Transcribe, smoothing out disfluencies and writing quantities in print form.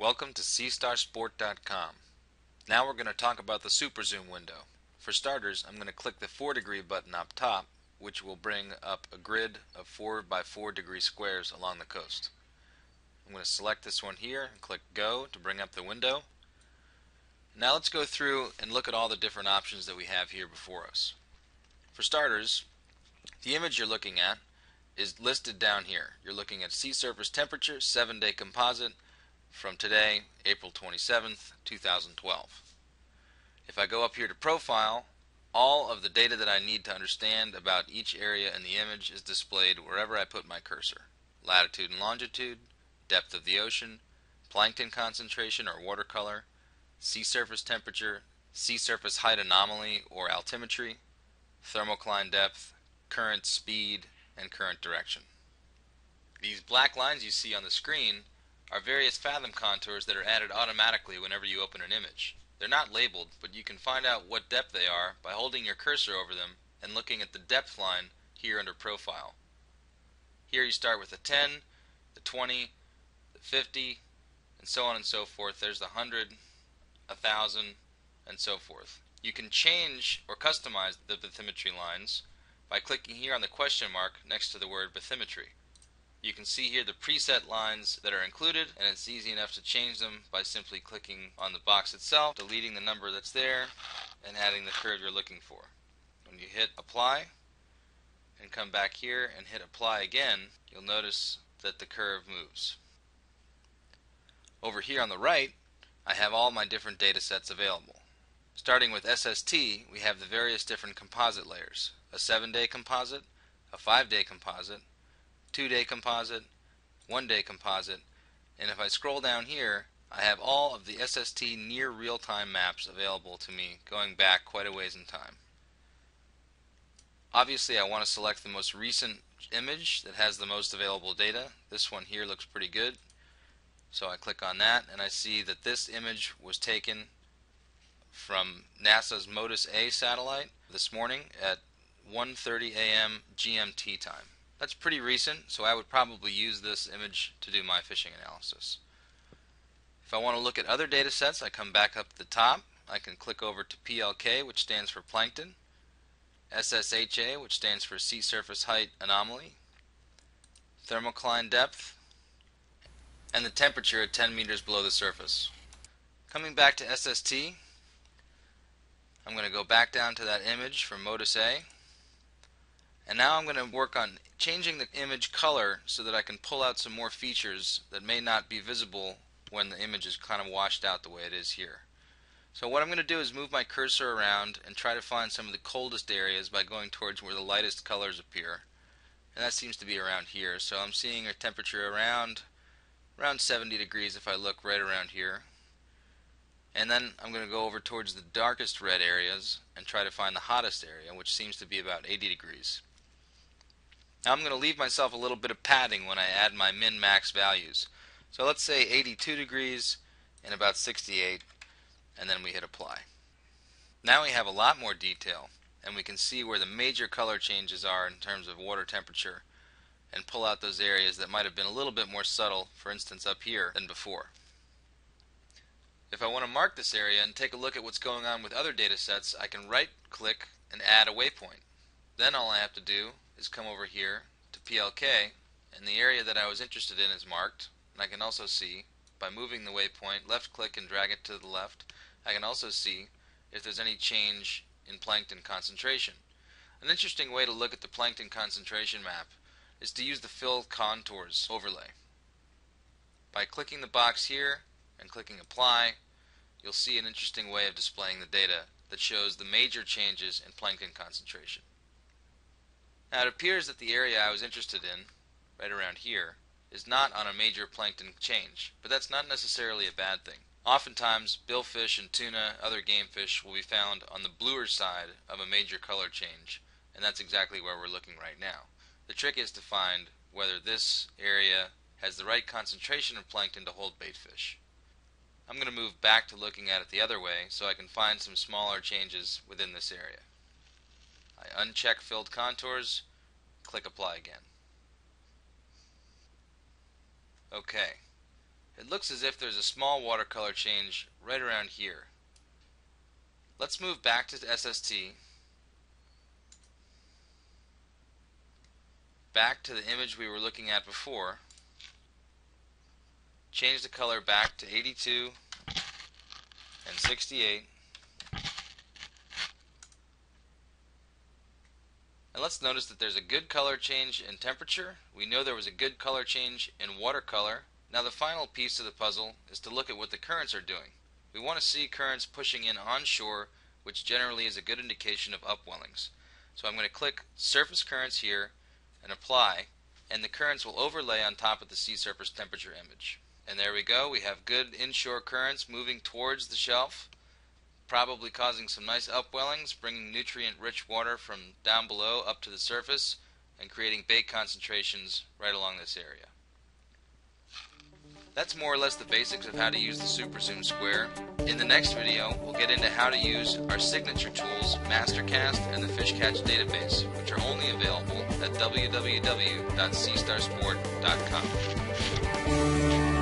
Welcome to SeaStarSport.com. Now we're going to talk about the SuperZoom window. For starters, I'm going to click the 4-degree button up top, which will bring up a grid of 4 by 4 degree squares along the coast. I'm going to select this one here and click Go to bring up the window. Now let's go through and look at all the different options that we have here before us. For starters, the image you're looking at is listed down here. You're looking at sea surface temperature, 7-day composite, from today, April 27th, 2012. If I go up here to Profile, all of the data that I need to understand about each area in the image is displayed wherever I put my cursor. Latitude and longitude, depth of the ocean, plankton concentration or water color, sea surface temperature, sea surface height anomaly or altimetry, thermocline depth, current speed, and current direction. These black lines you see on the screen are various fathom contours that are added automatically whenever you open an image. They're not labeled, but you can find out what depth they are by holding your cursor over them and looking at the depth line here under Profile. Here you start with the 10, the 20, the 50, and so on and so forth. There's the 100, 1,000, and so forth. You can change or customize the bathymetry lines by clicking here on the question mark next to the word bathymetry. You can see here the preset lines that are included, and it's easy enough to change them by simply clicking on the box itself, deleting the number that's there, and adding the curve you're looking for. When you hit apply and come back here and hit apply again, you'll notice that the curve moves. Over here on the right, I have all my different data sets available. Starting with SST, we have the various different composite layers: a 7-day composite, a 5-day composite, 2-day composite, 1-day composite, and if I scroll down here, I have all of the SST near real-time maps available to me going back quite a ways in time. Obviously, I want to select the most recent image that has the most available data. This one here looks pretty good, so I click on that and I see that this image was taken from NASA's MODIS A satellite this morning at 1:30 a.m. GMT time. That's pretty recent, so I would probably use this image to do my fishing analysis. If I want to look at other data sets, I come back up to the top. I can click over to PLK, which stands for plankton, SSHA, which stands for sea surface height anomaly, thermocline depth, and the temperature at 10 meters below the surface. Coming back to SST, I'm going to go back down to that image from MODIS A, and now I'm going to work on changing the image color so that I can pull out some more features that may not be visible when the image is kind of washed out the way it is here. So what I'm going to do is move my cursor around and try to find some of the coldest areas by going towards where the lightest colors appear, and that seems to be around here. So I'm seeing a temperature around 70 degrees if I look right around here. And then I'm going to go over towards the darkest red areas and try to find the hottest area, which seems to be about 80 degrees. Now I'm going to leave myself a little bit of padding when I add my min-max values. So let's say 82 degrees and about 68, and then we hit apply. Now we have a lot more detail, and we can see where the major color changes are in terms of water temperature, and pull out those areas that might have been a little bit more subtle, for instance up here, than before. If I want to mark this area and take a look at what's going on with other data sets, I can right click and add a waypoint. Then all I have to do is come over here to PLK, and the area that I was interested in is marked. And I can also see, by moving the waypoint, left click and drag it to the left, I can also see if there's any change in plankton concentration. An interesting way to look at the plankton concentration map is to use the fill contours overlay. By clicking the box here and clicking apply, you'll see an interesting way of displaying the data that shows the major changes in plankton concentration. Now it appears that the area I was interested in, right around here, is not on a major plankton change, but that's not necessarily a bad thing. Oftentimes, billfish and tuna, other game fish, will be found on the bluer side of a major color change, and that's exactly where we're looking right now. The trick is to find whether this area has the right concentration of plankton to hold bait fish. I'm going to move back to looking at it the other way so I can find some smaller changes within this area. I uncheck filled contours, click apply again. Okay, it looks as if there's a small watercolor change right around here. Let's move back to SST, back to the image we were looking at before, change the color back to 82 and 68, and let's notice that there's a good color change in temperature. We know there was a good color change in watercolor. Now the final piece of the puzzle is to look at what the currents are doing. We want to see currents pushing in onshore, which generally is a good indication of upwellings. So I'm going to click surface currents here and apply, and the currents will overlay on top of the sea surface temperature image. And there we go, we have good inshore currents moving towards the shelf, probably causing some nice upwellings, bringing nutrient-rich water from down below up to the surface and creating bait concentrations right along this area. That's more or less the basics of how to use the SuperZoom Square. In the next video, we'll get into how to use our signature tools, MasterCast and the Fish Catch Database, which are only available at www.SeaStarSport.com.